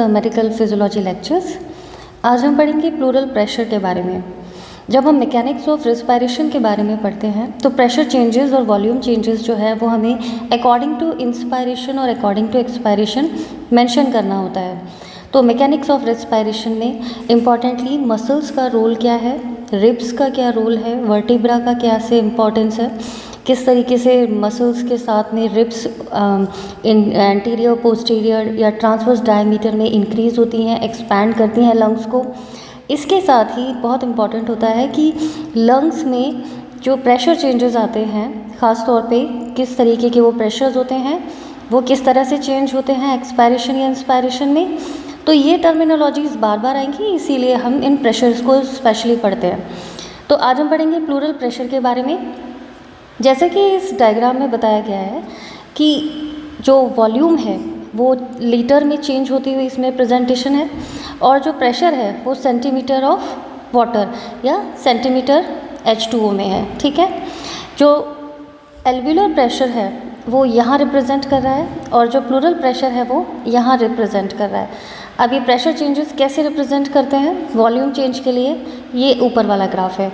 Medical physiology lectures. आज हम पढ़ेंगे प्लूरल प्रेशर के बारे में। जब हम मैकेनिक्स ऑफ रेस्पिरेशन के बारे में पढ़ते हैं तो प्रेशर चेंजेस और वॉल्यूम चेंजेस जो है वो हमें अकॉर्डिंग टू इंस्पायरेशन और अकॉर्डिंग टू एक्सपायरेशन मेंशन करना होता है। तो मैकेनिक्स ऑफ रेस्पिरेशन में इम्पॉर्टेंटली मसल्स का रोल क्या है, रिब्स का क्या रोल है, वर्टिब्रा का क्या से इम्पॉर्टेंस है, किस तरीके से मसल्स के साथ में रिब्स एंटीरियर पोस्टीरियर या ट्रांसवर्स डायमीटर में इंक्रीज होती हैं, एक्सपैंड करती हैं लंग्स को। इसके साथ ही बहुत इम्पॉर्टेंट होता है कि लंग्स में जो प्रेशर चेंजेस आते हैं, ख़ास तौर पे किस तरीके के वो प्रेशर्स होते हैं, वो किस तरह से चेंज होते हैं एक्सपायरेशन या इंस्पायरेशन में। तो ये टर्मिनोलॉजीज़ बार बार आएंगी, इसीलिए हम इन प्रेशर्स को स्पेशली पढ़ते हैं। तो आज हम पढ़ेंगे प्लूरल प्रेशर के बारे में। जैसे कि इस डायग्राम में बताया गया है कि जो वॉल्यूम है वो लीटर में चेंज होती हुई इसमें प्रेजेंटेशन है, और जो प्रेशर है वो सेंटीमीटर ऑफ वाटर या सेंटीमीटर H2O में है। ठीक है, जो एल्वुलर प्रेशर है वो यहाँ रिप्रेजेंट कर रहा है और जो प्लूरल प्रेशर है वो यहाँ रिप्रेजेंट कर रहा है। अब ये प्रेशर चेंजेस कैसे रिप्रेजेंट करते हैं वॉल्यूम चेंज के लिए, ये ऊपर वाला ग्राफ है।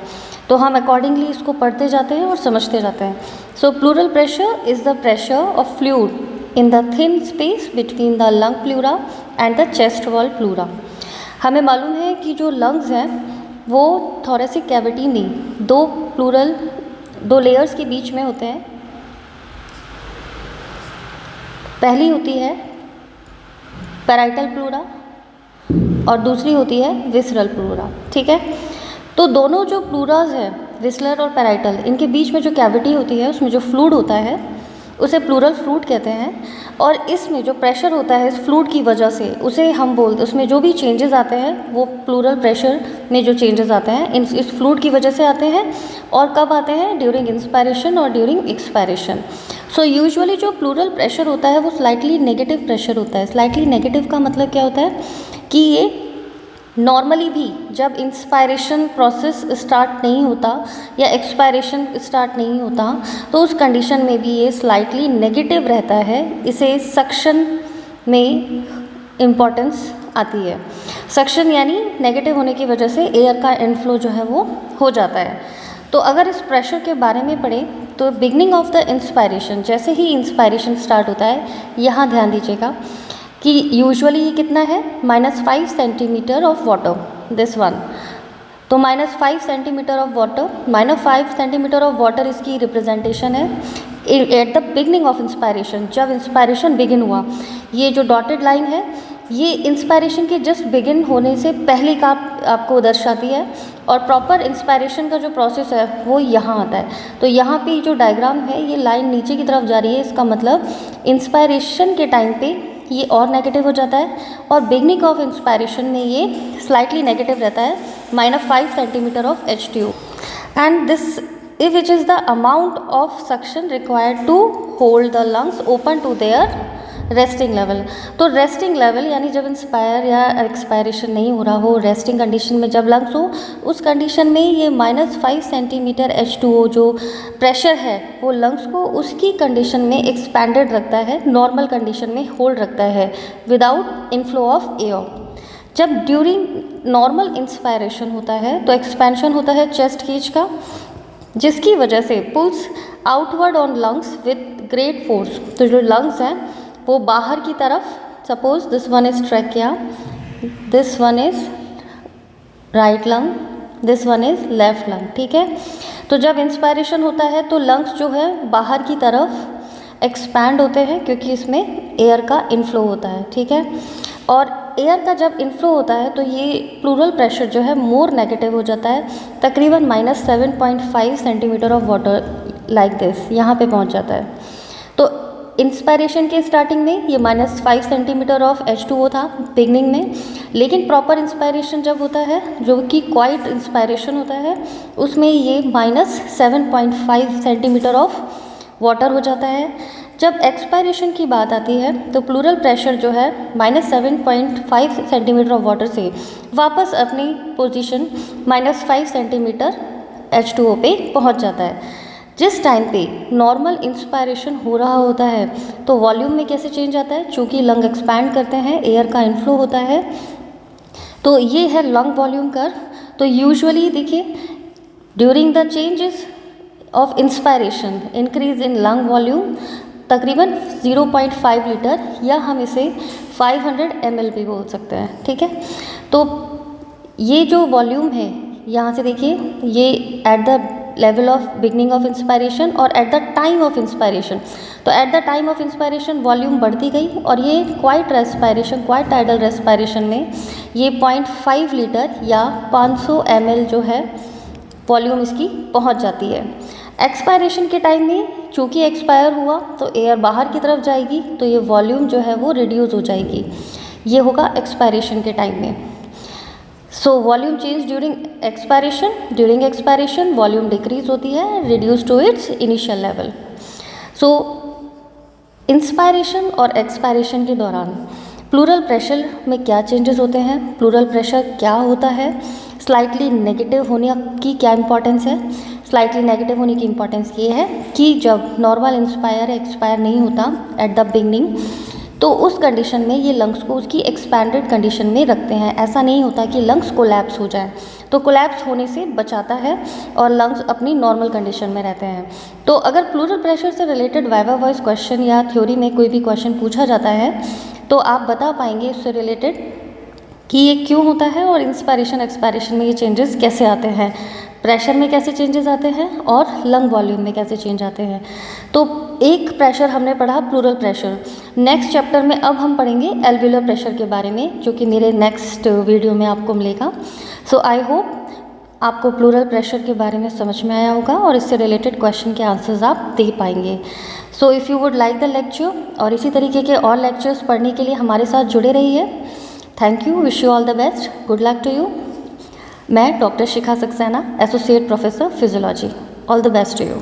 तो हम अकॉर्डिंगली इसको पढ़ते जाते हैं और समझते जाते हैं। So pleural pressure is the pressure of fluid in the thin space between the lung pleura and the chest wall pleura. हमें मालूम है कि जो लंग्स हैं वो थोरेसिक कैविटी में दो लेयर्स के बीच में होते हैं। पहली होती है पैराइटल प्लूरा और दूसरी होती है विसरल प्लूरा। ठीक है, तो दोनों जो प्लूराज है विसलर और पैराइटल, इनके बीच में जो कैविटी होती है उसमें जो फ्लूइड होता है उसे प्लूरल फ्लूइड कहते हैं। और इसमें जो प्रेशर होता है इस फ्लूइड की वजह से उसे हम बोलते, उसमें जो भी चेंजेस आते हैं वो प्लूरल प्रेशर में जो चेंजेस आते हैं इस फ्लूइड की वजह से आते हैं। और कब आते हैं? ड्यूरिंग इंस्पायरेशन और ड्यूरिंग एक्सपायरेशन। सो यूजुअली जो प्लूरल प्रेशर होता है वो स्लाइटली नेगेटिव प्रेशर होता है। स्लाइटली नेगेटिव का मतलब क्या होता है कि ये नॉर्मली भी जब इंस्पायरेशन प्रोसेस स्टार्ट नहीं होता या एक्सपायरेशन स्टार्ट नहीं होता तो उस कंडीशन में भी ये स्लाइटली नेगेटिव रहता है। इसे सक्शन में इम्पॉर्टेंस आती है। सक्शन यानी नेगेटिव होने की वजह से एयर का इनफ्लो जो है वो हो जाता है। तो अगर इस प्रेशर के बारे में पढ़ें तो बिगनिंग ऑफ द इंस्पायरेशन, जैसे ही इंस्पायरेशन स्टार्ट होता है, यहाँ ध्यान दीजिएगा कि यूजुअली ये कितना है -5 centimetre of water, this one. तो -5 centimetre of water, -5 centimetre of water इसकी रिप्रेजेंटेशन है at the beginning of inspiration. जब इंस्पायरेशन बिगिन हुआ, ये जो डॉटेड लाइन है ये इंस्पायरेशन के जस्ट बिगिन होने से पहले का आपको दर्शाती है, और प्रॉपर इंस्पायरेशन का जो प्रोसेस है वो यहाँ आता है। तो यहाँ पे जो डायग्राम है ये लाइन नीचे की तरफ जा रही है, इसका मतलब इंस्पायरेशन के टाइम पे ये और नेगेटिव हो जाता है और बिगनिंग ऑफ इंस्पायरेशन में ये स्लाइटली नेगेटिव रहता है, -5 centimetre of H2O। And this which is the amount of suction required to hold the lungs open to their resting level. तो रेस्टिंग लेवल यानी जब इंस्पायर या एक्सपायरेशन नहीं हो रहा हो, रेस्टिंग कंडीशन में जब लंग्स हो, उस कंडीशन में ये -5 सेंटीमीटर H2O जो प्रेशर है वो लंग्स को उसकी कंडीशन में एक्सपैंडेड रखता है, नॉर्मल कंडीशन में होल्ड रखता है विदाउट इनफ्लो ऑफ एयर। जब ड्यूरिंग नॉर्मल इंस्पायरेशन होता है तो एक्सपेंशन होता है चेस्ट केज का, जिसकी वजह से pulls outward on lungs with great force. तो जो लंग्स हैं वो बाहर की तरफ, suppose this one is trachea, this one is right lung, this one is left lung. ठीक है, तो जब इंस्पायरेशन होता है तो लंग्स जो है बाहर की तरफ एक्सपैंड होते हैं क्योंकि इसमें एयर का इनफ्लो होता है। ठीक है, और एयर का जब इनफ्लो होता है तो ये प्लूरल प्रेशर जो है मोर नेगेटिव हो जाता है, तकरीबन -7.5 centimetre of water like this यहाँ पे पहुँच जाता है। तो इंस्पायरेशन के स्टार्टिंग में ये -5 सेंटीमीटर ऑफ H2O था बिगनिंग में, लेकिन प्रॉपर इंस्पायरेशन जब होता है जो कि क्वाइट इंस्पायरेशन होता है उसमें ये -7.5 सेंटीमीटर ऑफ वाटर हो जाता है। जब एक्सपायरेशन की बात आती है तो प्लूरल प्रेशर जो है -7.5 सेंटीमीटर ऑफ वाटर से वापस अपनी पोजीशन -5 सेंटीमीटर H2O पे पहुंच जाता है। जिस टाइम पे नॉर्मल इंस्पायरेशन हो रहा होता है तो वॉल्यूम में कैसे चेंज आता है, चूँकि लंग एक्सपैंड करते हैं, एयर का इनफ्लो होता है, तो ये है लंग वॉल्यूम कर्व। तो यूजुअली देखिए during the changes of inspiration increase in lung volume तकरीबन 0.5 लीटर या हम इसे 500 ml भी बोल सकते हैं, ठीक है। तो ये जो वॉल्यूम है यहाँ से देखिए, ये at the level of beginning of inspiration और at the time of inspiration. तो at the time of inspiration volume बढ़ती गई और ये क्वाइट टाइडल रेस्पायरेशन में ये 0.5 लीटर या 500 ml जो है वॉल्यूम इसकी पहुंच जाती है। एक्सपायरेशन के टाइम में चूँकि एक्सपायर हुआ तो एयर बाहर की तरफ जाएगी, तो ये वॉल्यूम जो है वो रिड्यूस हो जाएगी। ये होगा एक्सपायरेशन के टाइम में। So volume change during expiration volume decrease होती है, reduce to its initial level. So inspiration और एक्सपायरेशन के दौरान प्लूरल प्रेशर में क्या चेंजेस होते हैं, प्लूरल प्रेशर क्या होता है, स्लाइटली नेगेटिव होने की क्या इंपॉर्टेंस है। स्लाइटली नेगेटिव होने की इंपॉर्टेंस ये है कि जब नॉर्मल एक्सपायर नहीं होता एट द बिगनिंग, तो उस कंडीशन में ये लंग्स को उसकी एक्सपैंडेड कंडीशन में रखते हैं। ऐसा नहीं होता कि लंग्स कोलैप्स हो जाए, तो कोलैप्स होने से बचाता है और लंग्स अपनी नॉर्मल कंडीशन में रहते हैं। तो अगर प्लूरल प्रेशर से रिलेटेड वाइवा वॉइस क्वेश्चन या थ्योरी में कोई भी क्वेश्चन पूछा जाता है तो आप बता पाएंगे इससे रिलेटेड कि ये क्यों होता है और इंस्पायरेशन एक्सपायरेशन में ये चेंजेस कैसे आते हैं, प्रेशर में कैसे चेंजेस आते हैं और लंग वॉल्यूम में कैसे चेंज आते हैं। तो एक प्रेशर हमने पढ़ा प्लूरल प्रेशर। नेक्स्ट चैप्टर में अब हम पढ़ेंगे एल्वियुलर प्रेशर के बारे में, जो कि मेरे नेक्स्ट वीडियो में आपको मिलेगा। सो आई होप आपको प्लूरल प्रेशर के बारे में समझ में आया होगा और इससे रिलेटेड क्वेश्चन के आंसर्स आप दे पाएंगे। So if you would like the lecture और इसी तरीके के और लेक्चर्स पढ़ने के लिए हमारे साथ जुड़े रहिए। Thank you, wish you all the best, good luck to you. मैं doctor Shikha Saxena, associate professor physiology. All the best to you.